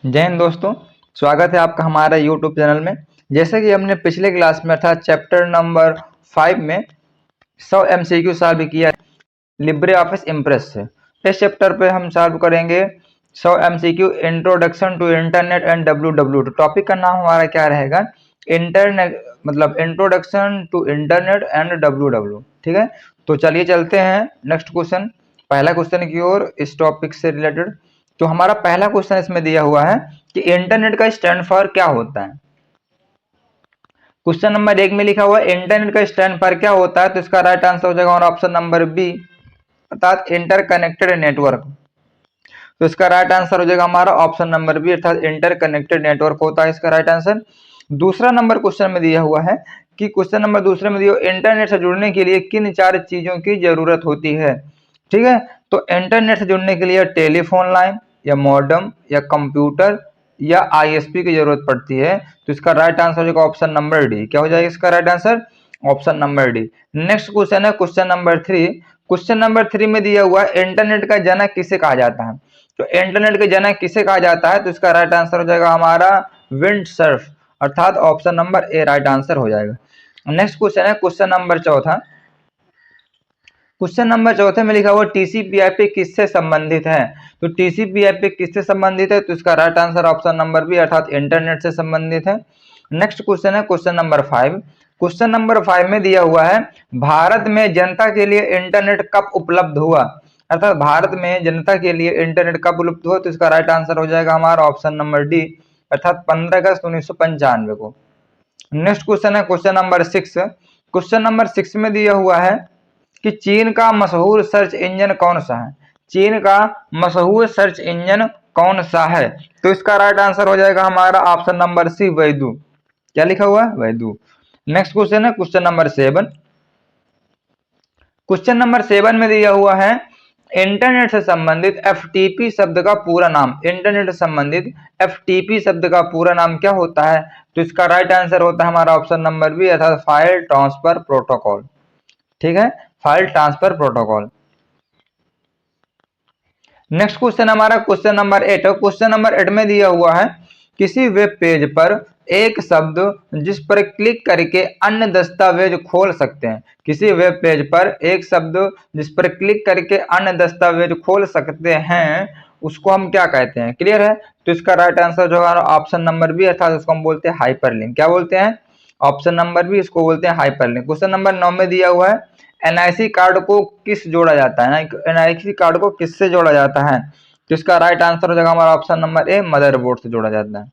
जय हिंद दोस्तों। स्वागत है आपका हमारा यूट्यूब चैनल में। जैसे कि हमने पिछले क्लास में अर्थात चैप्टर नंबर 5 में 100 एमसीक्यू सॉल्व किया लिब्रे ऑफिस इम्प्रेस से। इस चैप्टर पे हम सॉल्व करेंगे 100 MCQ introduction to internet and W. Topic का नाम हमारा क्या रहेगा? इंटरनेट मतलब introduction to internet and W. ठीक है, तो चलिए चलते हैं नेक्स्ट क्वेश्चन, पहला क्वेश्चन की ओर इस टॉपिक से रिलेटेड। तो हमारा पहला क्वेश्चन इसमें दिया हुआ है कि इंटरनेट का स्टैंड फॉर क्या होता है। क्वेश्चन नंबर 1 में लिखा हुआ है इंटरनेट का स्टैंड फॉर क्या होता है, तो इसका राइट आंसर हो जाएगा और ऑप्शन नंबर बी अर्थात इंटरकनेक्टेड नेटवर्क। तो इसका राइट आंसर हो जाएगा हमारा ऑप्शन नंबर बी अर्थात इंटरकनेक्टेड नेटवर्क होता है इसका राइट आंसर। दूसरा नंबर क्वेश्चन में दिया हुआ है कि क्वेश्चन नंबर दूसरे में दिया इंटरनेट से जुड़ने के लिए किन 4 चीजों की जरूरत होती है। ठीक है, तो इंटरनेट से जुड़ने के लिए टेलीफोन लाइन या मॉडेम या कंप्यूटर या आईएसपी की जरूरत पड़ती है। तो इसका राइट आंसर हो जाएगा ऑप्शन नंबर डी। क्या हो जाएगा इसका right answer? Option number D. Next question है क्वेश्चन नंबर 3। क्वेश्चन नंबर 3 में दिया हुआ है इंटरनेट का जनक किसे कहा जाता है। तो इंटरनेट के जनक किसे कहा जाता है, तो इसका राइट आंसर हो जाएगा हमारा विंड सर्फ अर्थात option number A right answer हो जाएगा। नेक्स्ट क्वेश्चन है क्वेश्चन नंबर चौथा। क्वेश्चन नंबर चौथे में लिखा हुआ टीसीपीआईपी किससे संबंधित है। तो टीसीपीआईपी किससे संबंधित है, तो इसका right answer option number B अर्थात इंटरनेट से संबंधित है। नेक्स्ट क्वेश्चन है क्वेश्चन नंबर 5। क्वेश्चन नंबर 5 में दिया हुआ है भारत में जनता के लिए इंटरनेट कब उपलब्ध हुआ, अर्थात भारत में जनता के लिए इंटरनेट कब उपलब्ध हुआ। तो इसका राइट आंसर हो जाएगा हमारा ऑप्शन नंबर डी अर्थात 15 अगस्त 1995 को। नेक्स्ट क्वेश्चन है क्वेश्चन नंबर 6। क्वेश्चन नंबर 6 में दिया हुआ है कि चीन का मशहूर सर्च इंजन कौन सा है। चीन का मशहूर सर्च इंजन कौन सा है, तो इसका राइट आंसर हो जाएगा हमारा ऑप्शन नंबर सी वैदू। क्या लिखा हुआ है? वैदू। नेक्स्ट क्वेश्चन है क्वेश्चन नंबर 7। क्वेश्चन नंबर 7 में दिया हुआ है इंटरनेट से संबंधित एफटीपी शब्द का पूरा नाम। इंटरनेट से संबंधित एफटीपी शब्द का पूरा नाम क्या होता है, तो इसका राइट आंसर होता है हमारा ऑप्शन नंबर बी अर्थात फाइल ट्रांसफर प्रोटोकॉल। ठीक है, file transfer protocol. Next question हमारा क्वेश्चन नंबर 8। क्वेश्चन नंबर 8 में दिया हुआ है किसी वेब पेज पर एक शब्द जिस पर क्लिक करके अन्य दस्तावेज खोल सकते हैं। किसी वेब पेज पर एक शब्द जिस पर क्लिक करके अन्य दस्तावेज खोल सकते हैं उसको हम क्या कहते हैं। क्लियर है, तो इसका राइट आंसर जो है ऑप्शन नंबर बी अर्थात उसको हम बोलते हैं हाइपरलिंक। क्या बोलते हैं? ऑप्शन नंबर बी, इसको बोलते हैं हाइपरलिंक। क्वेश्चन नंबर 9 में दिया हुआ है एनआईसी कार्ड को किस जोड़ा जाता है, एनआईसी कार्ड को किससे जोड़ा जाता है, तो इसका राइट आंसर हो जाएगा हमारा ऑप्शन नंबर ए मदरबोर्ड से जोड़ा जाता है।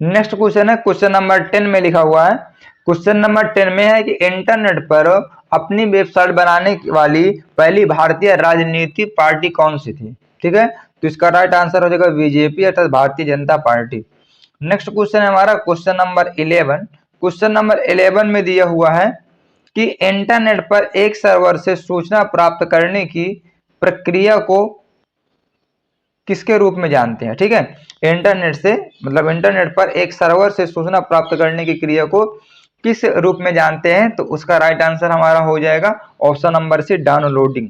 नेक्स्ट क्वेश्चन है क्वेश्चन नंबर 10 में लिखा हुआ है क्वेश्चन नंबर 10 में है कि इंटरनेट पर अपनी वेबसाइट बनाने वाली पहली भारतीय राजनीतिक पार्टी कौन सी थी। ठीक है, तो इसका राइट आंसर हो जाएगा बीजेपी अर्थात Bharatiya Janata party. Next question है हमारा क्वेश्चन नंबर 11। क्वेश्चन नंबर 11 में दिया हुआ है कि इंटरनेट पर एक सर्वर से सूचना प्राप्त करने की प्रक्रिया को किसके रूप में जानते हैं। ठीक है, इंटरनेट से मतलब इंटरनेट पर एक सर्वर से सूचना प्राप्त करने की क्रिया को किस रूप में जानते हैं, तो उसका राइट आंसर हमारा हो जाएगा ऑप्शन नंबर सी डाउनलोडिंग।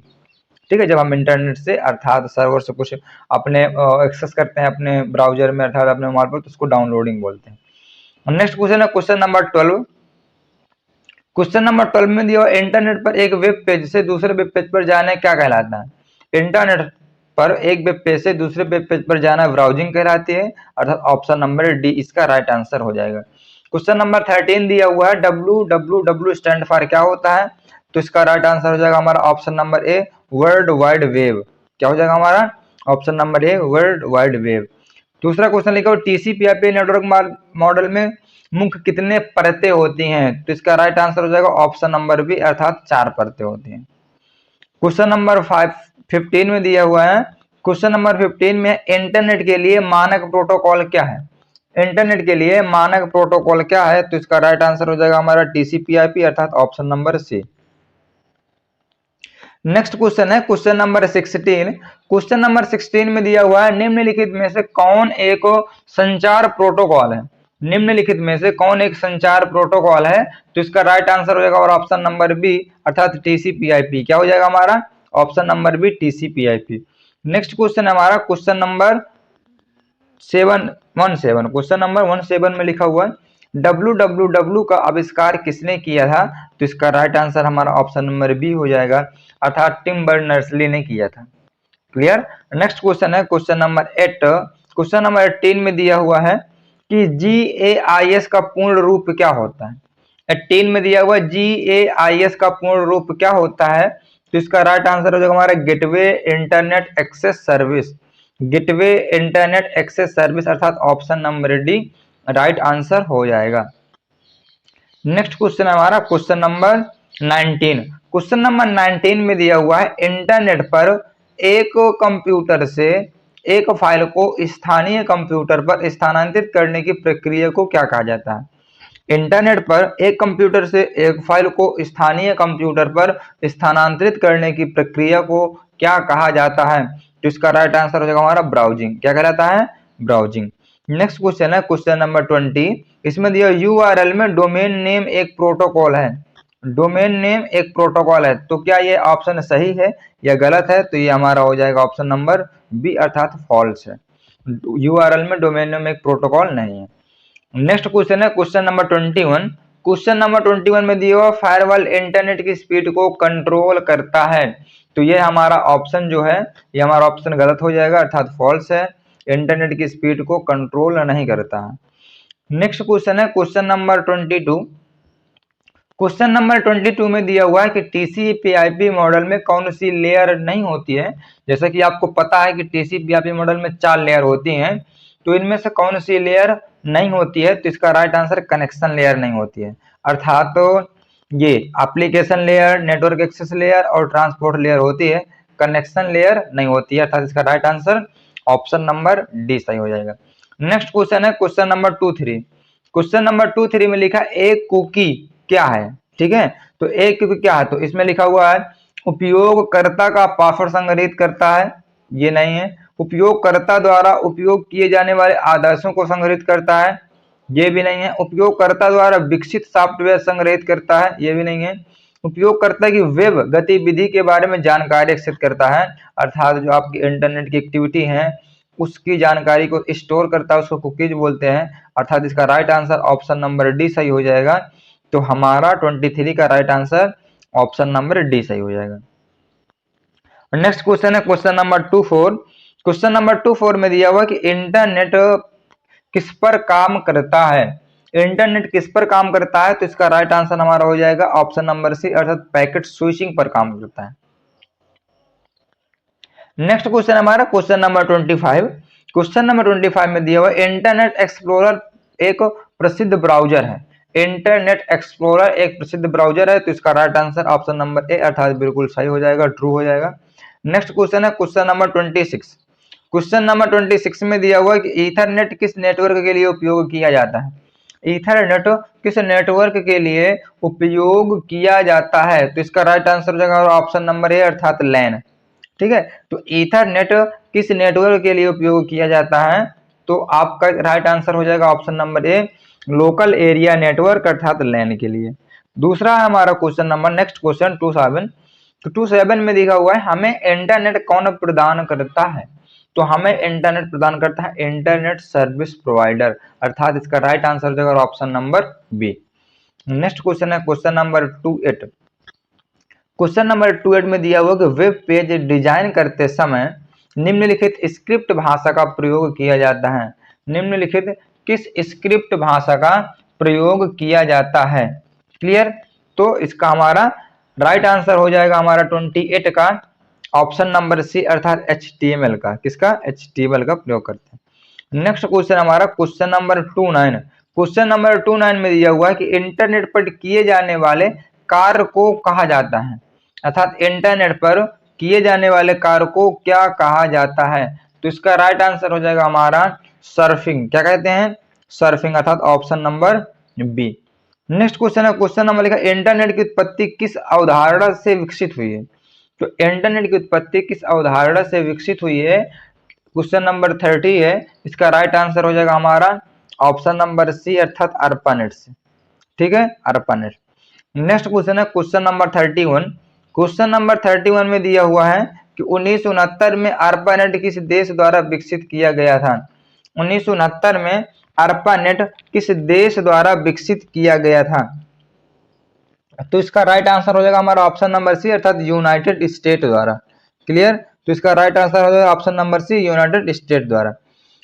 ठीक है, जब हम इंटरनेट से अर्थात सर्वर से कुछ अपने एक्सेस करते हैं अपने ब्राउजर में अर्थात अपने मोबाइल पर, तो उसको डाउनलोडिंग बोलते हैं। नेक्स्ट क्वेश्चन है क्वेश्चन नंबर 12। क्वेश्चन नंबर 12 में दिया इंटरनेट पर एक वेब पेज से दूसरे वेब पेज पर जाना क्या कहलाता है। इंटरनेट पर एक वेब पेज से दूसरे वेब पेज पर जाना ब्राउजिंग कहलाती है अर्थात ऑप्शन नंबर डी इसका राइट आंसर हो जाएगा। क्वेश्चन नंबर 13 दिया हुआ है डब्ल्यू स्टैंड फॉर क्या होता है, तो इसका राइट आंसर हो जाएगा हमारा option number a world wide web. क्या हो जाएगा हमारा option number a world wide web. दूसरा क्वेश्चन लिखा टीसीपीआईपी नेटवर्क मॉडल में मुख्य कितने परतें होती हैं, तो इसका राइट आंसर हो जाएगा ऑप्शन नंबर बी अर्थात 4 परतें होती हैं। क्वेश्चन नंबर 15 में दिया हुआ है क्वेश्चन नंबर 15 में इंटरनेट के लिए मानक प्रोटोकॉल क्या है। इंटरनेट के लिए मानक प्रोटोकॉल क्या है, तो इसका राइट आंसर हो जाएगा हमारा टीसीपीआईपी अर्थात option number C. Next question है क्वेश्चन नंबर 16। क्वेश्चन नंबर 16 में दिया हुआ है निम्नलिखित में से कौन एक संचार प्रोटोकॉल है। निम्नलिखित में से कौन एक संचार प्रोटोकॉल है, तो इसका राइट आंसर हो जाएगा और ऑप्शन नंबर बी अर्थात टीसीपीआईपी। क्या हो जाएगा हमारा option number B TCP IP. Next question हमारा क्वेश्चन नंबर 17 क्वेश्चन नंबर 17 में लिखा हुआ है www का आविष्कार किसने किया था? तो इसका राइट आंसर हमारा ऑप्शन नंबर बी हो जाएगा, अर्थात टिम बर्नर्स-ली ने किया था। क्लियर। नेक्स्ट क्वेश्चन है क्वेश्चन नंबर 8। क्वेश्चन नंबर 18 में दिया हुआ है कि GAIS का पूर्ण रूप क्या होता है? 18 में दिया हुआ GAIS का पूर्ण रूप क्या होता है? तो इसका राइट आंसर हो जाएगा हमारा gateway internet access service. Gateway internet access service अर्थात option number D right answer हो जाएगा। नेक्स्ट क्वेश्चन हमारा क्वेश्चन नंबर 19। क्वेश्चन नंबर 19 में दिया हुआ है इंटरनेट पर एक कंप्यूटर से एक फाइल को स्थानीय कंप्यूटर पर स्थानांतरित करने की प्रक्रिया को क्या कहा जाता है? इंटरनेट पर एक कंप्यूटर से एक फाइल को स्थानीय कंप्यूटर पर स्थानांतरित करने की प्रक्रिया को क्या कहा जाता है? तो इसका राइट आंसर हो जाएगा हमारा ब्राउजिंग। क्या कहलाता है? ब्राउजिंग। नेक्स्ट क्वेश्चन है क्वेश्चन नंबर 20। इसमें दिया यूआरएल में डोमेन नेम एक प्रोटोकॉल है। डोमेन नेम एक प्रोटोकॉल है, तो क्या ये ऑप्शन सही है या गलत है? तो ये हमारा हो जाएगा ऑप्शन नंबर बी अर्थात फॉल्स है। यूआरएल में डोमेन नेम एक प्रोटोकॉल नहीं है। नेक्स्ट क्वेश्चन है क्वेश्चन नंबर 21। क्वेश्चन नंबर 21 में दिया हुआ फायरवॉल इंटरनेट की स्पीड को कंट्रोल करता है। तो ये हमारा ऑप्शन जो है ये हमारा ऑप्शन गलत हो जाएगा अर्थात फॉल्स है। इंटरनेट की स्पीड को कंट्रोल नहीं करता है। नेक्स्ट क्वेश्चन है क्वेश्चन नंबर 22। क्वेश्चन नंबर 22 में दिया हुआ है कि TCP/IP मॉडल में कौन सी लेयर नहीं होती है? जैसा कि आपको पता है कि TCP/IP मॉडल में 4 लेयर होती हैं, तो इनमें से कौन सी लेयर नहीं होती है? तो इसका राइट आंसर कनेक्शन लेयर नहीं होती है, अर्थात तो ये application layer, network access layer और ट्रांसपोर्ट लेयर होती है, कनेक्शन लेयर नहीं होती है, अर्थात इसका right answer option number D सही हो जाएगा। नेक्स्ट क्वेश्चन है क्वेश्चन नंबर 23। क्वेश्चन नंबर 23 में लिखा एक कुकी क्या है? ठीक है, तो एक कुकी क्या है? तो इसमें लिखा हुआ है उपयोगकर्ता का पासवर्ड संग्रहित करता है, ये नहीं है। उपयोगकर्ता द्वारा उपयोग किए जाने वाले आदर्शों को संग्रहित करता है, ये भी नहीं है। उपयोगकर्ता द्वारा विकसित सॉफ्टवेयर संग्रहित करता है, ये भी नहीं है। उपयोगकर्ता की वेब गतिविधि के बारे में जानकारी एक्सेस करता है, अर्थात जो आपकी इंटरनेट की एक्टिविटी है उसकी जानकारी को स्टोर करता है, उसको कुकीज बोलते हैं, अर्थात इसका right answer option number D सही हो जाएगा। तो हमारा 23 का right answer option number D सही हो जाएगा। नेक्स्ट क्वेश्चन है क्वेश्चन नंबर 24। क्वेश्चन नंबर 24 में दिया हुआ कि इंटरनेट किस पर काम करता है? इंटरनेट किस पर काम करता है? तो इसका राइट आंसर हमारा हो जाएगा ऑप्शन नंबर सी अर्थात पैकेट स्विचिंग पर काम करता है। नेक्स्ट क्वेश्चन हमारा क्वेश्चन नंबर 25। क्वेश्चन नंबर 25 में दिया हुआ इंटरनेट एक्सप्लोरर एक प्रसिद्ध ब्राउजर है। इंटरनेट एक्सप्लोरर एक प्रसिद्ध ब्राउजर है, तो इसका right answer option number A अर्थात बिल्कुल सही हो जाएगा, ट्रू हो जाएगा। नेक्स्ट क्वेश्चन है क्वेश्चन नंबर 26। क्वेश्चन नंबर 26 में दिया हुआ कि ईथरनेट किस नेटवर्क के लिए उपयोग किया जाता है? ईथरनेट किस नेटवर्क के लिए उपयोग किया जाता है? तो इसका राइट आंसर हो जाएगा ऑप्शन नंबर ए अर्थात लैन। ठीक है, तो ईथरनेट किस नेटवर्क के लिए उपयोग किया जाता है? तो आपका राइट आंसर हो जाएगा option number A local area network अर्थात लैन के लिए। दूसरा है हमारा क्वेश्चन नंबर नेक्स्ट क्वेश्चन 27। तो 27 में दिखा हुआ है हमें इंटरनेट कौन प्रदान करता है? तो हमें इंटरनेट प्रदान करता है इंटरनेट सर्विस प्रोवाइडर, अर्थात इसका राइट आंसर हो जाएगा option number B. Next question है क्वेश्चन नंबर 28। क्वेश्चन नंबर 28 में दिया हुआ कि वेब पेज डिजाइन करते समय निम्नलिखित स्क्रिप्ट भाषा का प्रयोग किया जाता है। निम्नलिखित किस स्क्रिप्ट भाषा का प्रयोग किया जाता है? क्लियर, तो इसका हमारा राइट आंसर हो जाएगा हमारा 28 का ऑप्शन नंबर सी अर्थात HTML का। किसका? HTML का प्रयोग करते हैं। नेक्स्ट क्वेश्चन हमारा क्वेश्चन नंबर 29। क्वेश्चन नंबर 29 में दिया हुआ है कि इंटरनेट पर किए जाने वाले कार्य को कहा जाता है, अर्थात इंटरनेट पर किए जाने वाले कार्य को क्या कहा जाता है? तो इसका राइट आंसर हो जाएगा हमारा सर्फिंग। क्या कहते हैं? सर्फिंग, अर्थात option number B. Next question है क्वेश्चन नंबर लिखा इंटरनेट की उत्पत्ति किस अवधारणा से विकसित हुई है? तो इंटरनेट की उत्पत्ति किस अवधारणा से विकसित हुई है? क्वेश्चन नंबर 30 है, इसका राइट आंसर हो जाएगा हमारा ऑप्शन नंबर सी अर्थात अर्पानेट से। ठीक है, अर्पानेट। नेक्स्ट क्वेश्चन है क्वेश्चन नंबर 31। क्वेश्चन नंबर 31 में दिया हुआ है कि 1969 में अर्पानेट किस देश द्वारा विकसित किया गया था? 1969 में ARPANET किस देश द्वारा विकसित किया गया था? तो इसका राइट आंसर हो जाएगा हमारा ऑप्शन नंबर सी, अर्थात यूनाइटेड स्टेट द्वारा। क्लियर? तो इसका राइट आंसर हो जाएगा option number C, United State द्वारा।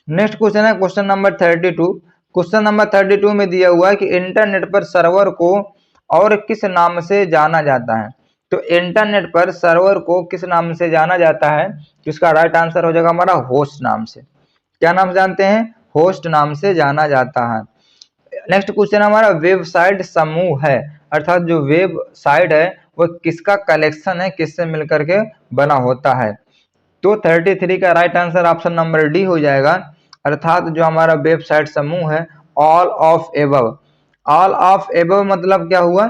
नेक्स्ट क्वेश्चन है क्वेश्चन नंबर 32। क्वेश्चन नंबर 32 में दिया हुआ है कि इंटरनेट पर सर्वर को और किस नाम से जाना जाता है? तो इंटरनेट पर सर्वर को किस नाम से जाना जाता है? तो इसका राइट आंसर हो जाएगा हमारा होस्ट नाम से। क्या नाम जानते हैं? होस्ट नाम से जाना जाता है। नेक्स्ट क्वेश्चन हमारा वेबसाइट समूह है, अर्थात जो वेबसाइट है वो किसका कलेक्शन है, किससे मिलकर के बना होता है? तो 33 का right answer option number D हो जाएगा, अर्थात जो हमारा वेबसाइट समूह है all of above. All of above मतलब क्या हुआ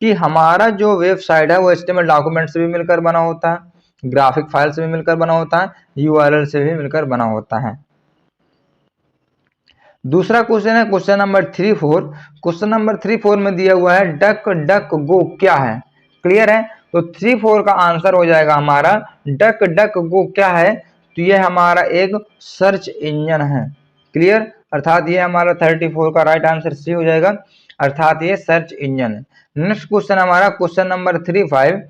कि हमारा जो वेबसाइट है वो HTML डॉक्यूमेंट से भी मिलकर बना होता है, ग्राफिक फाइल से भी मिलकर बना होता है, URL से भी मिलकर बना होता है। दूसरा क्वेश्चन है क्वेश्चन नंबर 34। क्वेश्चन नंबर 34 में दिया हुआ है डक डक गो क्या है? क्लियर है? तो 34 का आंसर हो जाएगा हमारा डक डक गो क्या है? तो ये हमारा एक सर्च इंजन है। क्लियर? अर्थात ये हमारा 34 का राइट आंसर सी हो जाएगा, अर्थात ये सर्च इंजन है। नेक्स्ट क्वेश्चन हमारा क्वेश्चन नंबर 35।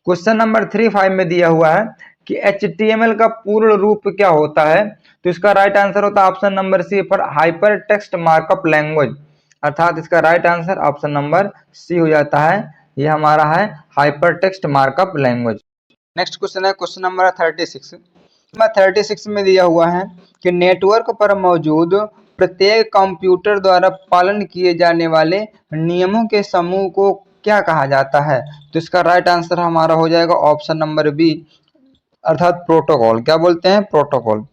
क्वेश्चन नंबर 35 में दिया हुआ है कि HTML का पूर्ण रूप क्या होता है? तो इसका राइट आंसर होता है ऑप्शन नंबर सी पर हाइपर टेक्स्ट मार्कअप लैंग्वेज, अर्थात इसका right answer option number C हो जाता है। ये हमारा है hypertext markup language. Next question है क्वेश्चन नंबर 36। नंबर 36 में दिया हुआ है कि नेटवर्क पर मौजूद प्रत्येक कंप्यूटर द्वारा पालन किए जाने वाले नियमों के समूह को क्या कहा जाता है? तो इसका राइट आंसर हमारा हो जाएगा ऑप्शन नंबर बी, अर्थात प्रोटोकॉल। क्या बोलते हैं? प्रोटोकॉल।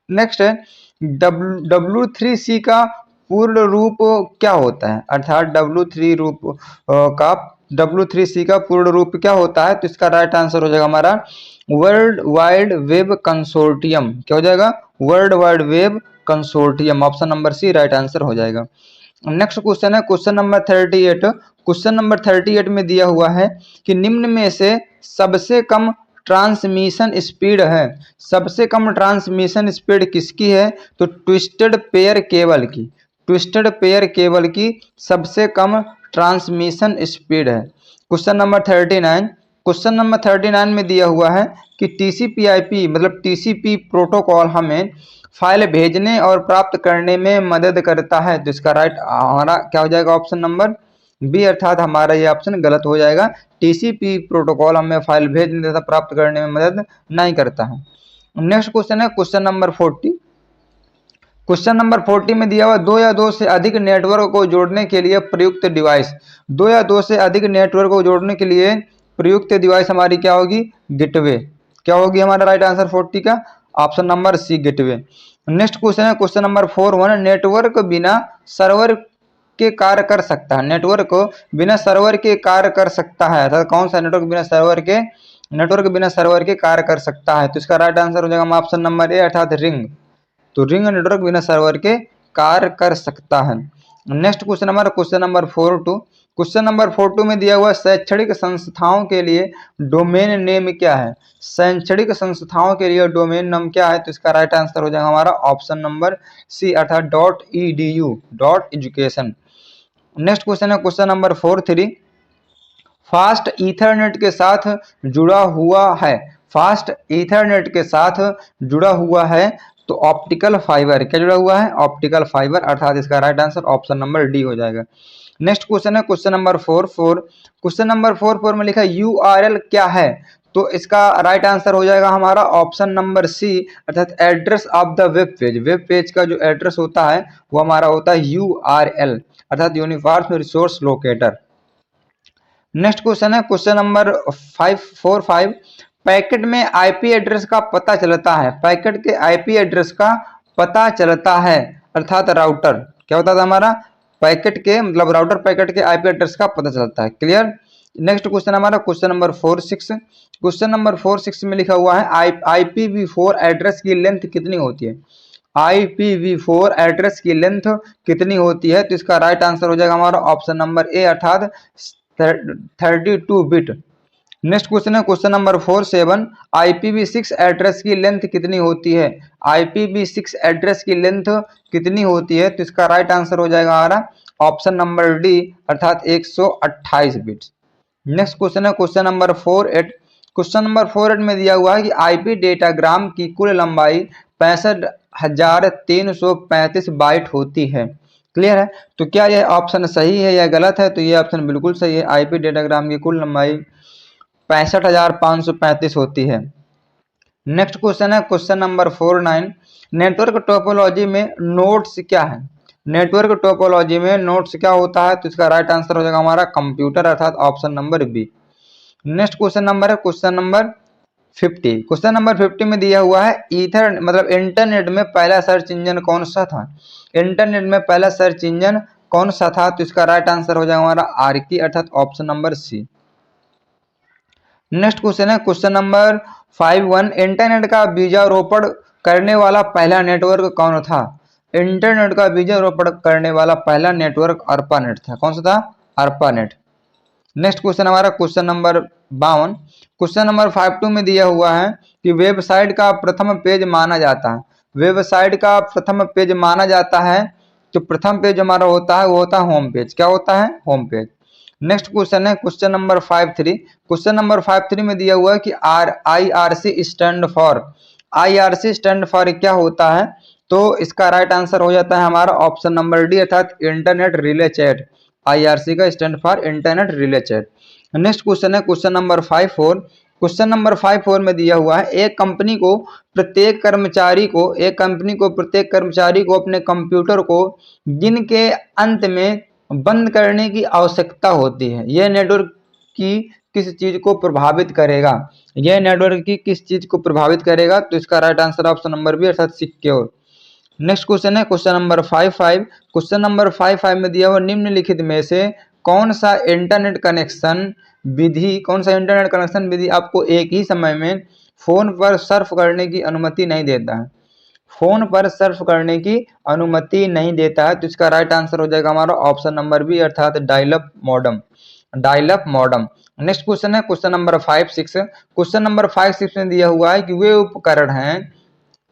नेक्स्ट है W3C का पूर्ण रूप क्या होता है? अर्थात W3C का पूर्ण रूप क्या होता है? तो इसका राइट आंसर हो जाएगा हमारा वर्ल्ड वाइड वेब कंसोर्टियम। क्या हो जाएगा? World wide web consortium. Option number C right answer हो जाएगा। नेक्स्ट क्वेश्चन है क्वेश्चन नंबर 38। क्वेश्चन नंबर 38 में दिया हुआ है कि निम्न में से सबसे कम ट्रांसमिशन स्पीड है, सबसे कम ट्रांसमिशन स्पीड किसकी है? तो ट्विस्टेड पेयर केबल की, ट्विस्टेड पेयर केबल की सबसे कम ट्रांसमिशन स्पीड है। Question number 39। क्वेश्चन नंबर 39 में दिया हुआ है कि TCP/IP मतलब TCP प्रोटोकॉल हमें फाइल भेजने और प्राप्त करने में मदद करता है। तो इसका राइट हमारा क्या हो जाएगा? ऑप्शन नंबर बी, अर्थात हमारा ये ऑप्शन गलत हो जाएगा। TCP प्रोटोकॉल हमें फाइल भेजने तथा प्राप्त करने में मदद नहीं करता है। नेक्स्ट क्वेश्चन है क्वेश्चन नंबर 40। क्वेश्चन नंबर 40 में दिया हुआ 2 या 2 से अधिक नेटवर्क को जोड़ने के लिए प्रयुक्त डिवाइस। 2 या 2 से अधिक नेटवर्क को जोड़ने के लिए प्रयुक्त डिवाइस हमारी क्या होगी? गेटवे। क्या होगी हमारा राइट आंसर 40 का? Option number C, gateway. Next question है क्वेश्चन नंबर 41। नेटवर्क बिना सर्वर के कार्य कर सकता है, नेटवर्क बिना सर्वर के कार्य कर सकता है, अर्थात कौन सा नेटवर्क बिना सर्वर के कार्य कर सकता है? तो इसका राइट आंसर हो जाएगा ऑप्शन नंबर ए, अर्थात रिंग। तो रिंग नेटवर्क बिना सर्वर के कार्य कर सकता है। नेक्स्ट क्वेश्चन हमारा क्वेश्चन नंबर 42। क्वेश्चन नंबर 42 में दिया हुआ शैक्षणिक संस्थाओं के लिए डोमेन नेम क्या है? शैक्षणिक संस्थाओं के लिए डोमेन नाम क्या है? तो इसका राइट आंसर हो जाएगा हमारा ऑप्शन नंबर सी, अर्थात .edu .education। नेक्स्ट क्वेश्चन है क्वेश्चन नंबर 43। फास्ट ईथरनेट के साथ जुड़ा हुआ है, फास्ट ईथरनेट के साथ जुड़ा हुआ है तो ऑप्टिकल फाइबर। क्या जुड़ा हुआ है? ऑप्टिकल फाइबर, अर्थात इसका right answer option number D हो जाएगा। नेक्स्ट क्वेश्चन है क्वेश्चन नंबर 44। क्वेश्चन नंबर 44 में लिखा है URL क्या है? तो इसका राइट आंसर हो जाएगा हमारा ऑप्शन नंबर सी, अर्थात address of the web page. Web page का जो एड्रेस होता है वो हमारा होता है URL, अर्थात universal resource locator. Next question है क्वेश्चन नंबर 545। पैकेट में IP एड्रेस का पता चलता है, पैकेट के IP एड्रेस का पता चलता है, अर्थात राउटर। क्या होता था हमारा? पैकेट के मतलब राउटर पैकेट के IP एड्रेस का पता चलता है। क्लियर? नेक्स्ट क्वेश्चन हमारा क्वेश्चन नंबर 46। क्वेश्चन नंबर 46 में लिखा हुआ है IPv4 एड्रेस की लेंथ कितनी होती है? IPv4 एड्रेस की लेंथ कितनी होती है? तो इसका राइट आंसर हो जाएगा हमारा ऑप्शन नंबर ए, अर्थात 32 बिट। नेक्स्ट क्वेश्चन है क्वेश्चन नंबर 47, IPv6 एड्रेस की लेंथ कितनी होती है? IPv6 एड्रेस की लेंथ कितनी होती है? तो इसका राइट आंसर हो जाएगा हमारा ऑप्शन नंबर डी, अर्थात 128 बिट्स। नेक्स्ट क्वेश्चन है क्वेश्चन नंबर 48। क्वेश्चन नंबर 48 में दिया हुआ है कि आईपी डेटाग्राम की कुल लंबाई 65,335 बाइट होती है। क्लियर है? तो क्या यह ऑप्शन सही है या गलत है? तो यह ऑप्शन बिल्कुल सही है। आईपी डेटाग्राम की कुल लंबाई 65,535 होती है। नेक्स्ट क्वेश्चन है क्वेश्चन नंबर 49। नेटवर्क टोपोलॉजी में नोड्स क्या है? नेटवर्क टोपोलॉजी में नोड्स क्या होता है? तो इसका राइट आंसर हो जाएगा हमारा कंप्यूटर, अर्थात option number B. Next question number है क्वेश्चन नंबर 50। क्वेश्चन नंबर 50 में दिया हुआ है ईथर मतलब इंटरनेट में पहला सर्च इंजन कौन सा था? इंटरनेट में पहला सर्च इंजन कौन सा था? तो इसका राइट आंसर हो जाएगा हमारा आर्की, अर्थात option number C. Next question है क्वेश्चन नंबर 51। इंटरनेट का बीजारोपण करने वाला पहला नेटवर्क कौन था? इंटरनेट का बीजारोपण करने वाला पहला नेटवर्क अर्पानेट था। कौन सा था? अर्पानेट। नेक्स्ट क्वेश्चन हमारा क्वेश्चन नंबर 52। क्वेश्चन नंबर 52 में दिया हुआ है कि वेबसाइट का प्रथम पेज माना जाता है। वेबसाइट का प्रथम पेज माना जाता है, तो प्रथम पेज हमारा होता है वो होता है होम पेज। क्या होता है? Home page. नेक्स्ट क्वेश्चन है क्वेश्चन नंबर 53। क्वेश्चन नंबर 53 में दिया हुआ है कि IRC stand for, IRC stand for क्या होता है? तो इसका राइट आंसर हो जाता है हमारा ऑप्शन नंबर डी, अर्थात इंटरनेट रिले चैट। IRC का stand for internet relay chat. Next question है क्वेश्चन नंबर 54। क्वेश्चन नंबर 54 में दिया हुआ है एक कंपनी को प्रत्येक कर्मचारी को अपने कंप्यूटर को दिन के अंत में बंद करने की आवश्यकता होती है। यह नेटवर्क की किस चीज को प्रभावित करेगा? यह नेटवर्क की किस चीज को प्रभावित करेगा? तो इसका right answer option number B, अर्थात सिक्योर। नेक्स्ट क्वेश्चन है क्वेश्चन नंबर 55। क्वेश्चन नंबर 55 में दिया हुआ निम्नलिखित में से कौन सा इंटरनेट कनेक्शन विधि आपको एक ही समय में फोन पर सर्फ करने की अनुमति नहीं देता है? फोन पर सर्फ करने की अनुमति नहीं देता है, तो इसका राइट आंसर हो जाएगा हमारा ऑप्शन नंबर बी, अर्थात dial-up modem. Dial-up modem. Next question है क्वेश्चन नंबर 56। क्वेश्चन नंबर 56 में दिया हुआ है कि वे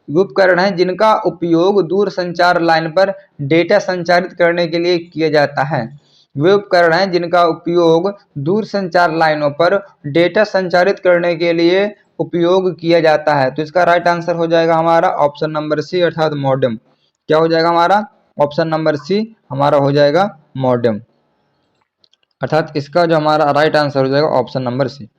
उपकरण हैं जिनका उपयोग दूर संचार लाइन पर डेटा संचारित करने के लिए किया जाता है। वे उपकरण हैं जिनका उपयोग दूर संचार लाइनों पर डेटा संचारित करने के लिए उपयोग किया जाता है। तो इसका राइट आंसर हो जाएगा हमारा ऑप्शन नंबर सी, अर्थात मॉडेम। क्या हो जाएगा हमारा? ऑप्शन नंबर सी हमारा हो जाएगा मॉडेम, अर्थात इसका जो हमारा राइट आंसर हो जाएगा option number C.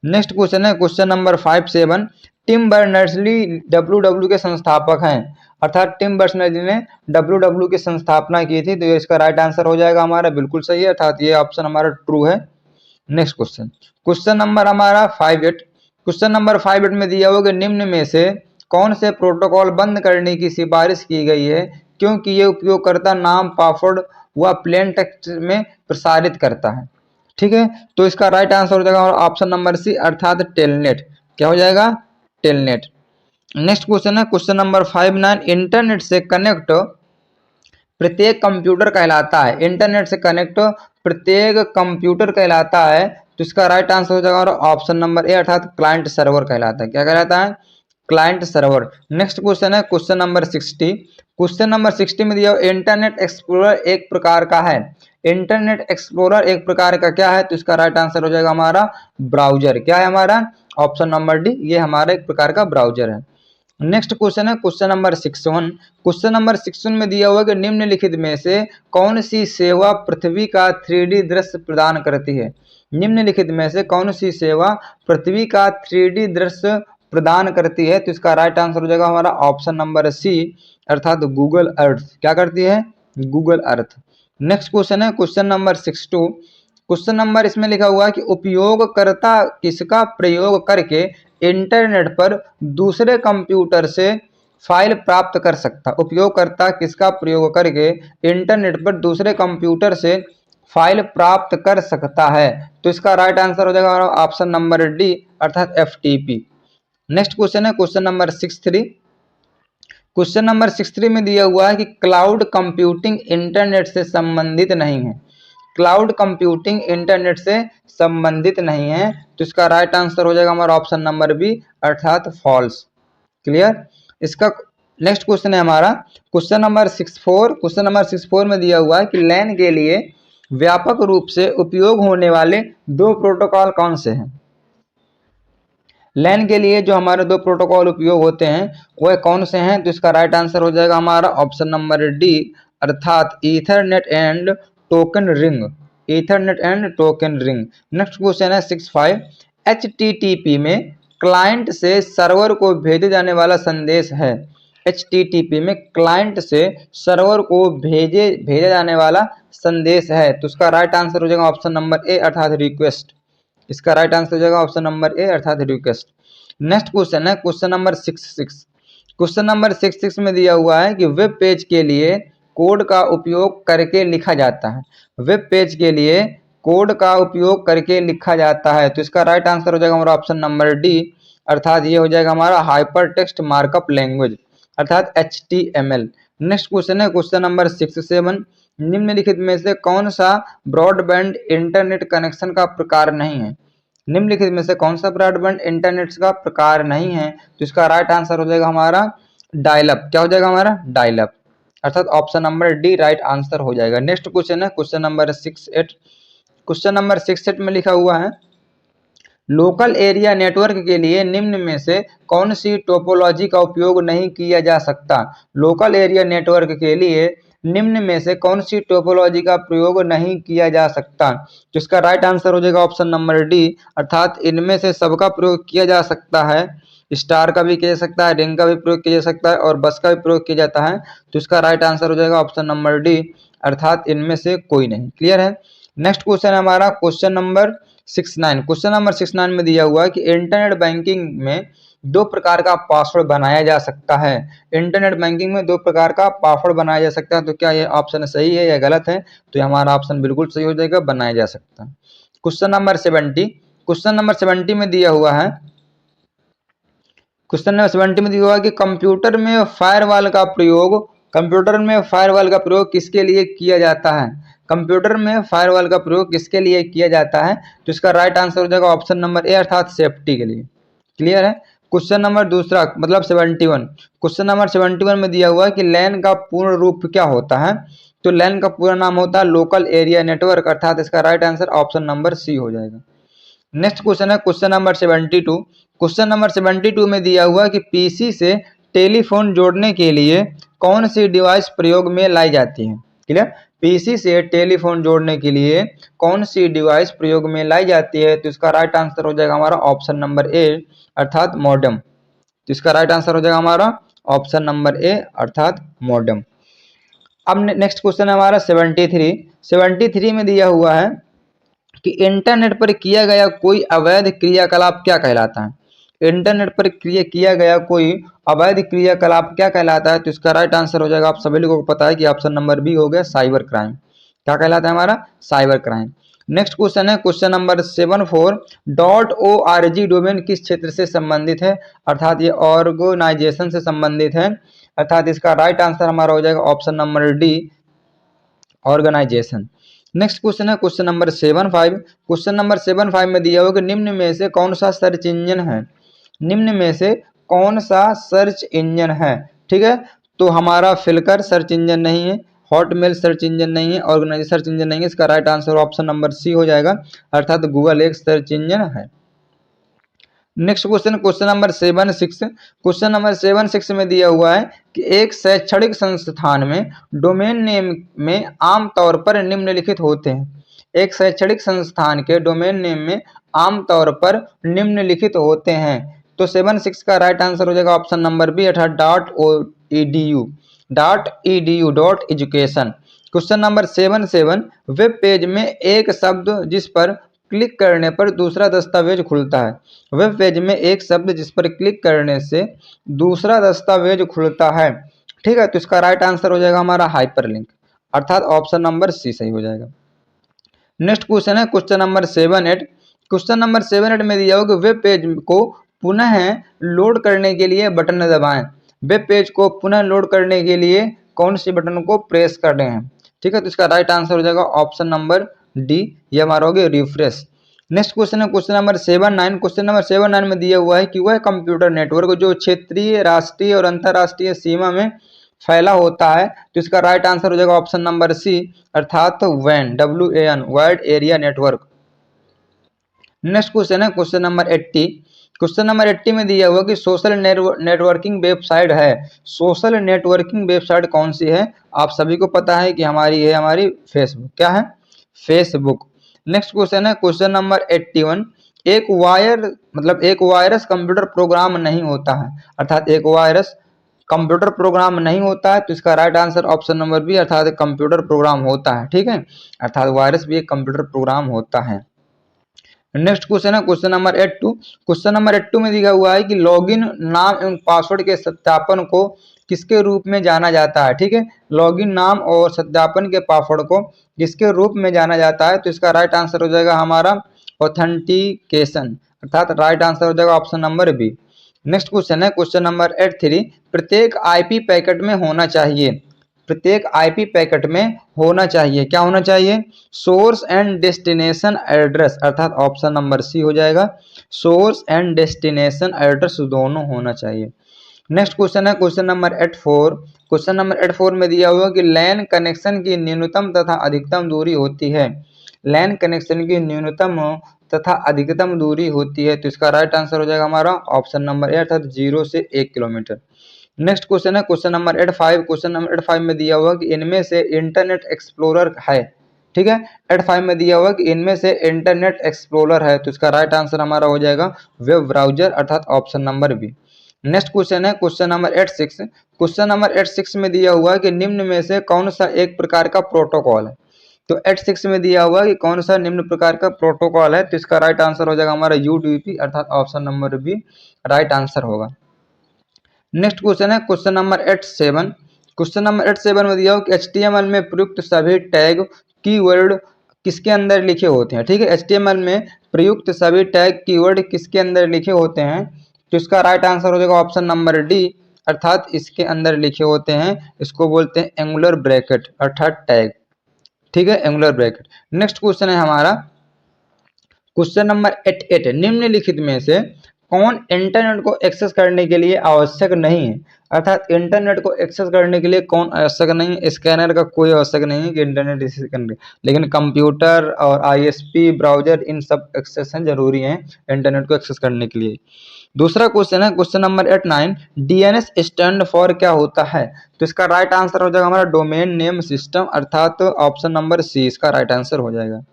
Next question है question number 57। Tim Berners-Lee W के संस्थापक हैं, अर्थात टिम बर्नर्स-ली ने डब्ल्यू की स्थापना की थी, तो इसका राइट आंसर हो जाएगा हमारा बिल्कुल सही है, अर्थात ये ऑप्शन हमारा ट्रू है। नेक्स्ट क्वेश्चन, क्वेश्चन नंबर हमारा 58। क्वेश्चन नंबर 58 में दिया हुआ कि निम्न में से कौन से प्रोटोकॉल बंद करने की सिफारिश की गई है क्योंकि ये उपयोगकर्ता नाम पासवर्ड व प्लेन टेक्स्ट में प्रसारित करता है? ठीक है, तो इसका राइट आंसर हो जाएगा ऑप्शन नंबर सी, अर्थात टेलनेट। क्या हो जाएगा? टेलनेट। नेक्स्ट क्वेश्चन है क्वेश्चन नंबर 59। इंटरनेट से कनेक्ट प्रत्येक कंप्यूटर कहलाता है। इंटरनेट से कनेक्ट प्रत्येक कंप्यूटर कहलाता है, तो इसका राइट आंसर हो जाएगा ऑप्शन नंबर ए, अर्थात क्लाइंट सर्वर कहलाता है। क्या कहलाता है? Client server. नेक्स्ट क्वेश्चन है क्वेश्चन नंबर 60। क्वेश्चन नंबर 60 में दिया इंटरनेट एक्सप्लोरर एक प्रकार का है। इंटरनेट एक्सप्लोरर एक प्रकार का क्या है? तो इसका राइट आंसर हो जाएगा हमारा ब्राउजर। क्या है हमारा? ऑप्शन नंबर डी, ये हमारा एक प्रकार का ब्राउजर है। नेक्स्ट क्वेश्चन है क्वेश्चन नंबर 61। क्वेश्चन नंबर 61 में दिया हुआ कि निम्नलिखित में से कौन सी सेवा पृथ्वी का 3D दृश्य प्रदान करती है? निम्नलिखित में से कौन सी सेवा पृथ्वी का 3D दृश्य प्रदान करती है? तो इसका राइट आंसर हो जाएगा हमारा ऑप्शन नंबर सी, अर्थात गूगल अर्थ। क्या करती है? Google Earth. नेक्स्ट क्वेश्चन है क्वेश्चन नंबर 62। क्वेश्चन नंबर इसमें लिखा हुआ है कि उपयोगकर्ता किसका प्रयोग करके इंटरनेट पर दूसरे कंप्यूटर से फाइल प्राप्त कर सकता? उपयोगकर्ता किसका प्रयोग करके इंटरनेट पर दूसरे कंप्यूटर से फाइल प्राप्त कर सकता है? तो इसका राइट आंसर हो जाएगा ऑप्शन नंबर डी, अर्थात FTP। नेक्स्ट क्वेश्चन है क्वेश्चन नंबर 63। क्वेश्चन नंबर 63 में दिया हुआ है कि क्लाउड कंप्यूटिंग इंटरनेट से संबंधित नहीं है। क्लाउड कंप्यूटिंग इंटरनेट से संबंधित नहीं है, तो इसका राइट आंसर हो जाएगा हमारा ऑप्शन नंबर बी अर्थात फॉल्स। क्लियर। इसका नेक्स्ट क्वेश्चन है हमारा क्वेश्चन नंबर 64। क्वेश्चन नंबर 64 में दिया हुआ है कि लैन के लिए व्यापक रूप से उपयोग होने वाले दो प्रोटोकॉल कौन से हैं। लैन के लिए जो हमारे दो प्रोटोकॉल उपयोग होते हैं वह कौन से हैं, तो इसका राइट आंसर हो जाएगा हमारा ऑप्शन नंबर डी अर्थात Ethernet and token ring. Ethernet and token ring. Next question है 65। HTTP में क्लाइंट से सर्वर को भेजे जाने वाला संदेश है। HTTP में क्लाइंट से सर्वर को भेजा जाने वाला संदेश है, तो उसका राइट आंसर हो जाएगा ऑप्शन नंबर ए अर्थात रिक्वेस्ट। इसका राइट आंसर हो जाएगा ऑप्शन नंबर ए अर्थात रिक्वेस्ट। नेक्स्ट क्वेश्चन है क्वेश्चन नंबर 66। क्वेश्चन नंबर 66 में दिया हुआ है कि वेब पेज के लिए कोड का उपयोग करके लिखा जाता है। वेब पेज के लिए कोड का उपयोग करके लिखा जाता है, तो इसका राइट आंसर हो जाएगा हमारा ऑप्शन नंबर डी अर्थात ये हो जाएगा हमारा हाइपर टेक्स्ट मार्कअप लैंग्वेज अर्थात HTML। नेक्स्ट क्वेश्चन है क्वेश्चन नंबर 67। निम्नलिखित में से कौन सा ब्रॉडबैंड इंटरनेट कनेक्शन का प्रकार नहीं है। निम्नलिखित में से कौन सा ब्रॉडबैंड इंटरनेट का प्रकार नहीं है, तो इसका राइट आंसर हो जाएगा हमारा डायलअप। क्या हो जाएगा हमारा डायलअप अर्थात option number D right answer हो जाएगा। नेक्स्ट क्वेश्चन है क्वेश्चन नंबर 68। क्वेश्चन नंबर 68 में लिखा हुआ है लोकल एरिया नेटवर्क के लिए निम्न में से कौन सी टोपोलॉजी का उपयोग नहीं किया जा सकता। लोकल एरिया नेटवर्क के लिए निम्न में से कौन सी टोपोलॉजी का प्रयोग नहीं किया जा सकता, तो इसका राइट आंसर हो जाएगा ऑप्शन नंबर डी अर्थात इनमें से सबका प्रयोग किया जा सकता है। स्टार का भी किया जा सकता है, रिंग का भी प्रयोग किया जा सकता है और बस का भी प्रयोग किया जाता है, तो इसका राइट आंसर हो जाएगा ऑप्शन नंबर डी अर्थात इनमें से कोई नहीं। क्लियर है। नेक्स्ट क्वेश्चन है हमारा क्वेश्चन नंबर 69। क्वेश्चन नंबर 69 में दिया हुआ है कि इंटरनेट बैंकिंग में दो प्रकार का पासवर्ड बनाया जा सकता है। इंटरनेट बैंकिंग में दो प्रकार का पासवर्ड बनाया जा सकता है, तो क्या ये ऑप्शन सही है या गलत है, तो हमारा ऑप्शन बिल्कुल सही हो जाएगा, बनाया जा सकता है। Question number 70। क्वेश्चन नंबर 70 में दिया हुआ है क्वेश्चन नंबर 70 में दिया हुआ है कि कंप्यूटर में फायरवॉल का प्रयोग किसके लिए किया जाता है। कंप्यूटर में फायरवॉल का प्रयोग किसके लिए किया जाता है, तो इसका राइट आंसर हो जाएगा ऑप्शन नंबर ए अर्थात सेफ्टी के लिए। क्लियर है। क्वेश्चन नंबर दूसरा मतलब 71। क्वेश्चन नंबर 71 में दिया हुआ है कि लैन का पूर्ण रूप क्या होता है, तो लैन का पूरा नाम होता है लोकल एरिया नेटवर्क अर्थात इसका right answer option number C हो जाएगा। नेक्स्ट क्वेश्चन है क्वेश्चन नंबर 72। क्वेश्चन नंबर 72 में दिया हुआ है कि पीसी से टेलीफोन जोड़ने के लिए कौन सी डिवाइस प्रयोग में लाई जाती है। क्लियर। पीसी से टेलीफोन जोड़ने के लिए कौन सी डिवाइस प्रयोग में लाई जाती है, तो इसका राइट आंसर हो जाएगा हमारा ऑप्शन नंबर ए अर्थात मॉडेम। तो इसका राइट आंसर हो जाएगा हमारा ऑप्शन नंबर ए अर्थात मॉडेम। अब नेक्स्ट क्वेश्चन है हमारा 73। 73 में दिया हुआ है कि इंटरनेट पर किया गया कोई अवैध क्रियाकलाप क्या कहलाता है। इंटरनेट पर किया गया कोई अवैध क्रियाकलाप क्या कहलाता है, तो इसका राइट आंसर हो जाएगा आप सभी लोगों को पता है कि ऑप्शन नंबर बी हो गया साइबर क्राइम। क्या कहलाता है हमारा साइबर क्राइम। नेक्स्ट क्वेश्चन है क्वेश्चन नंबर 74। .org डोमेन किस क्षेत्र से संबंधित है, अर्थात ये ऑर्गेनाइजेशन से संबंधित है अर्थात इसका राइट आंसर हमारा हो जाएगा option number D organisation. Next question है क्वेश्चन नंबर 75। क्वेश्चन नंबर 75 में दिया हुआ कि निम्न में से कौन सा सर्च इंजन है। निम्न में से कौन सा सर्च इंजन है। ठीक है, तो हमारा फ्लिकर सर्च इंजन नहीं है, हॉटमेल सर्च इंजन नहीं है, ऑर्गेनाइजेशन सर्च इंजन नहीं है, इसका right answer option number C हो जाएगा अर्थात गूगल एक सर्च इंजन है। Next question question number 76। Question number 76 में दिया हुआ है कि एक शैक्षणिक संस्थान में डोमेन नेम में आमतौर पर निम्नलिखित होते हैं। एक शैक्षणिक संस्थान के डोमेन नेम में आमतौर पर निम्नलिखित होते हैं, तो 76 का राइट आंसर हो जाएगा ऑप्शन नंबर बी अर्थात .edu.education। Question number 77। Web page में एक शब्द जिस पर क्लिक करने पर दूसरा दस्तावेज खुलता है। वेब पेज में एक शब्द जिस पर क्लिक करने से दूसरा दस्तावेज खुलता है। ठीक है, तो इसका राइट आंसर हो जाएगा हमारा हाइपरलिंक अर्थात ऑप्शन नंबर सी सही हो जाएगा। नेक्स्ट क्वेश्चन है क्वेश्चन नंबर 78। क्वेश्चन नंबर 78 में दिया होगा वेब पेज को पुनः लोड करने के लिए बटन दबाएं। वेब पेज को पुनः लोड करने के लिए कौन सी बटन को प्रेस कर रहे हैं। ठीक है, तो इसका राइट आंसर हो जाएगा ऑप्शन नंबर डी, ये हमारा हो गया रिफ्रेश। नेक्स्ट क्वेश्चन है क्वेश्चन नंबर 7-9। क्वेश्चन नंबर 7-9 में दिया हुआ है कि वह कंप्यूटर नेटवर्क जो क्षेत्रीय, राष्ट्रीय और अंतरराष्ट्रीय सीमा में फैला होता है, तो इसका राइट आंसर हो जाएगा ऑप्शन नंबर सी, अर्थात वैन, WAN, wide area network. Next question है क्वेश्चन नंबर 80। क्वेश्चन नंबर 80 में दिया हुआ कि सोशल नेटवर्किंग वेबसाइट है, सोशल नेटवर्किंग वेबसाइट कौन सी है? आप सभी को पता है कि हमारी है हमारी फेसबुक। क्या है? फेसबुक। नेक्स्ट क्वेश्चन है क्वेश्चन नंबर 81। एक वायरस कंप्यूटर प्रोग्राम नहीं होता है, अर्थात एक वायरस कंप्यूटर प्रोग्राम नहीं होता है, तो इसका right answer option number B, अर्थात कंप्यूटर प्रोग्राम होता है। ठीक है, अर्थात वायरस भी एक कंप्यूटर प्रोग्राम होता है। नेक्स्ट क्वेश्चन है क्वेश्चन नंबर 82। क्वेश्चन नंबर 82 में दिया हुआ है कि लॉगिन नाम एवं पासवर्ड के सत्यापन को किसके रूप में जाना जाता है? ठीक है, लॉगिन नाम और सत्यापन के पासवर्ड को किसके रूप में जाना जाता है? तो इसका राइट आंसर हो जाएगा हमारा ऑथेंटिकेशन, अर्थात राइट आंसर हो जाएगा option number B. Next question है क्वेश्चन नंबर 83। प्रत्येक आईपी पैकेट में होना चाहिए, प्रत्येक आईपी पैकेट में होना चाहिए, क्या होना चाहिए? सोर्स एंड डेस्टिनेशन एड्रेस, अर्थात ऑप्शन नंबर सी हो जाएगा, सोर्स एंड डेस्टिनेशन एड्रेस दोनों होना चाहिए। नेक्स्ट क्वेश्चन है क्वेश्चन नंबर 84। क्वेश्चन नंबर 84 में दिया हुआ कि लैन कनेक्शन की न्यूनतम तथा अधिकतम दूरी होती है, लैन कनेक्शन की न्यूनतम तथा अधिकतम दूरी होती है, तो इसका राइट आंसर हो जाएगा हमारा ऑप्शन नंबर ए, अर्थात 0 से 1 किलोमीटर। नेक्स्ट क्वेश्चन है क्वेश्चन नंबर 85। क्वेश्चन नंबर 85 में दिया हुआ कि इनमें से इंटरनेट एक्सप्लोरर है। ठीक है, 85 में दिया हुआ कि इनमें से इंटरनेट एक्सप्लोरर है, तो इसका राइट आंसर हमारा हो जाएगा वेब ब्राउजर, अर्थात option number B. Next question है क्वेश्चन नंबर 86। क्वेश्चन नंबर 86 में दिया हुआ है कि निम्न में से कौन सा एक प्रकार का प्रोटोकॉल है? तो 86 में दिया हुआ है कि कौन सा निम्न प्रकार का प्रोटोकॉल है, तो इसका राइट आंसर हो जाएगा हमारा UDP, अर्थात option number B right answer होगा। नेक्स्ट क्वेश्चन है क्वेश्चन नंबर 87। क्वेश्चन नंबर 87 में दिया हो कि HTML में प्रयुक्त सभी टैग कीवर्ड किसके अंदर लिखे होते हैं? ठीक है, HTML में प्रयुक्त सभी टैग कीवर्ड किसके अंदर लिखे होते हैं? तो इसका राइट आंसर हो जाएगा ऑप्शन नंबर डी, अर्थात इसके अंदर लिखे होते हैं, इसको बोलते हैं एंगुलर ब्रैकेट, अर्थात टैग। ठीक है, एंगुलर ब्रैकेट। नेक्स्ट क्वेश्चन है हमारा क्वेश्चन नंबर 88। निम्नलिखित में से कौन इंटरनेट को एक्सेस करने के लिए आवश्यक नहीं है? अर्थात इंटरनेट को एक्सेस करने के लिए कौन आवश्यक नहीं है? स्कैनर का कोई आवश्यक नहीं है कि इंटरनेट एक्सेस करने, लेकिन कंप्यूटर और ISP ब्राउजर इन सब एक्सेस जरूरी हैं इंटरनेट को एक्सेस करने के लिए। दूसरा क्वेश्चन है question number 89। DNS stand for क्या होता है? तो इसका राइट आंसर हो जाएगा हमारा डोमेन नेम सिस्टम, अर्थात ऑप्शन नंबर सी इसका राइट आंसर हो जाएगा।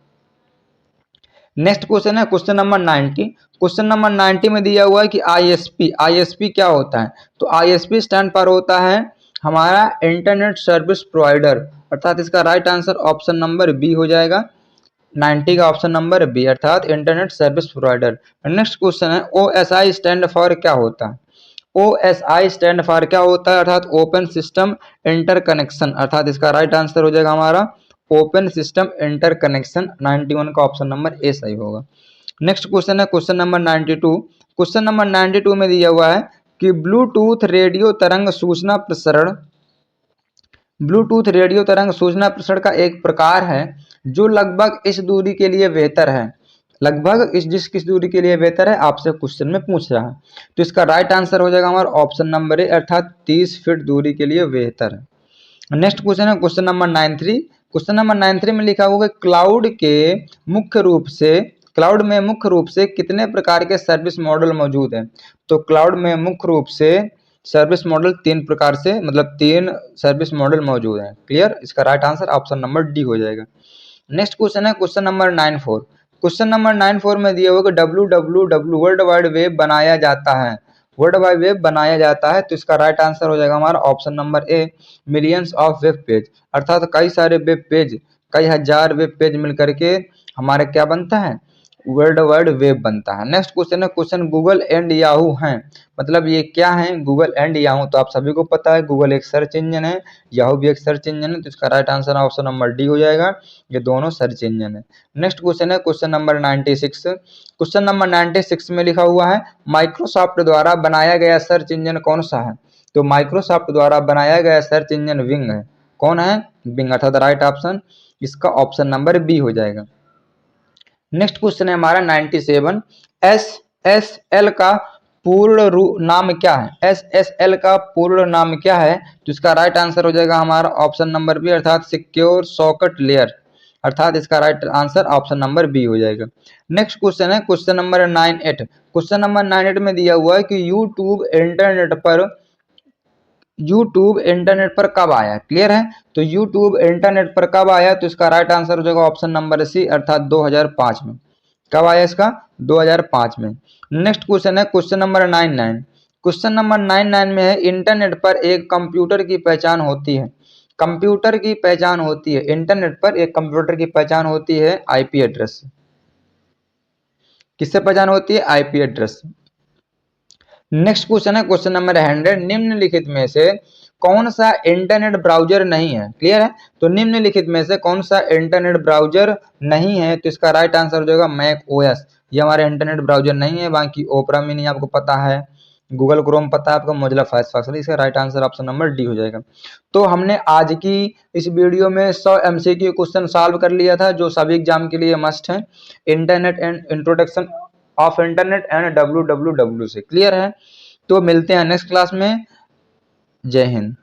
नेक्स्ट क्वेश्चन है क्वेश्चन नंबर 90। क्वेश्चन नंबर 90 में दिया हुआ है कि ISP क्या होता है? तो ISP स्टैंड पर होता है हमारा इंटरनेट सर्विस प्रोवाइडर, अर्थात इसका right answer option number B हो जाएगा, 90 का ऑप्शन नंबर बी, अर्थात internet service provider. Next question है OSI स्टैंड फॉर क्या होता है? OSI स्टैंड फॉर क्या होता है? अर्थात ओपन सिस्टम इंटरकनेक्शन, अर्थात इसका राइट आंसर हो जाएगा हमारा ओपन सिस्टम इंटरकनेक्शन, 91 का ऑप्शन नंबर ए सही होगा। नेक्स्ट क्वेश्चन है क्वेश्चन नंबर 92। क्वेश्चन नंबर 92 में दिया हुआ है कि ब्लूटूथ रेडियो तरंग सूचना प्रसारण, ब्लूटूथ रेडियो तरंग सूचना प्रसारण का एक प्रकार है जो लगभग इस दूरी के लिए बेहतर है, लगभग इस किस दूरी के लिए बेहतर है आपसे क्वेश्चन में पूछ रहा है, तो इसका राइट आंसर हो जाएगा हमारा ऑप्शन नंबर ए, अर्थात 30 फीट दूरी के लिए बेहतर है। नेक्स्ट क्वेश्चन है क्वेश्चन नंबर 93। क्वेश्चन नंबर 93 में लिखा हुआ है क्लाउड में मुख्य रूप से कितने प्रकार के सर्विस मॉडल मौजूद हैं? तो क्लाउड में मुख्य रूप से सर्विस मॉडल 3 प्रकार से, मतलब 3 सर्विस मॉडल मौजूद हैं। क्लियर, इसका right answer option number D हो जाएगा। नेक्स्ट क्वेश्चन है क्वेश्चन नंबर 94। क्वेश्चन नंबर 94 में दिया हुआ कि www वर्ल्ड वाइड वेब बनाया जाता है, वर्ल्ड वाइड वेब बनाया जाता है, तो इसका राइट आंसर हो जाएगा हमारा option number A, millions of web page, अर्थात कई सारे वेब पेज, कई हजार वेब पेज मिलकर के हमारे क्या बनता है? वर्ल्ड वाइड वेब बनता है। नेक्स्ट क्वेश्चन है क्वेश्चन गूगल एंड याहू हैं, मतलब ये क्या है? गूगल एंड याहू, तो आप सभी को पता है गूगल एक सर्च इंजन है, याहू भी एक सर्च इंजन है, तो इसका right answer option number D हो जाएगा, ये दोनों सर्च इंजन है। नेक्स्ट क्वेश्चन है क्वेश्चन नंबर 96। क्वेश्चन नंबर 96 में लिखा हुआ है माइक्रोसॉफ्ट द्वारा बनाया गया सर्च इंजन कौन सा है? तो माइक्रोसॉफ्ट द्वारा बनाया गया सर्च इंजन विंग है। कौन है? बिंग, अर्थात राइट ऑप्शन इसका ऑप्शन नंबर बी हो जाएगा। नेक्स्ट क्वेश्चन है हमारा 97, SSL का पूर्ण नाम क्या है? SSL का पूर्ण नाम क्या है? तो इसका राइट आंसर हो जाएगा हमारा ऑप्शन नंबर बी, अर्थात सिक्योर सॉकेट लेयर, अर्थात इसका right answer option number B हो जाएगा। नेक्स्ट क्वेश्चन है क्वेश्चन नंबर 98। क्वेश्चन नंबर 98 में दिया हुआ है कि यूट्यूब इंटरनेट पर कब आया? क्लियर है? तो यूट्यूब इंटरनेट पर कब आया? तो इसका राइट आंसर हो जाएगा ऑप्शन नंबर सी, अर्थात 2005 में। कब आया इसका? 2005 में। नेक्स्ट क्वेश्चन है क्वेश्चन नंबर 99। क्वेश्चन नंबर 99 में है इंटरनेट पर एक कंप्यूटर की पहचान होती है। कंप्यूटर की पहचान होती है, इंटरनेट पर एक कंप्यूटर की पहचान होती है आईपी एड्रेस। किससे पहचान होती है? IP address. नेक्स्ट क्वेश्चन है क्वेश्चन नंबर 100। निम्नलिखित में से कौन सा इंटरनेट ब्राउजर नहीं है? क्लियर है? तो निम्नलिखित में से कौन सा इंटरनेट ब्राउजर नहीं है? तो इसका राइट आंसर हो जाएगा मैक ओएस। ये हमारा इंटरनेट ब्राउजर नहीं है। बाकी ओपरा मिनी आपको पता है, गूगल क्रोम पता है आपको, मोजिला फायरफॉक्स। इसका right answer option number D हो जाएगा। तो हमने आज की इस वीडियो में 100 एमसीक्यू क्वेश्चन सॉल्व कर लिया था, जो सभी एग्जाम के लिए मस्ट है। Internet and introduction of internet and WWW से। क्लियर है? तो मिलते हैं नेक्स्ट क्लास में। जय हिंद।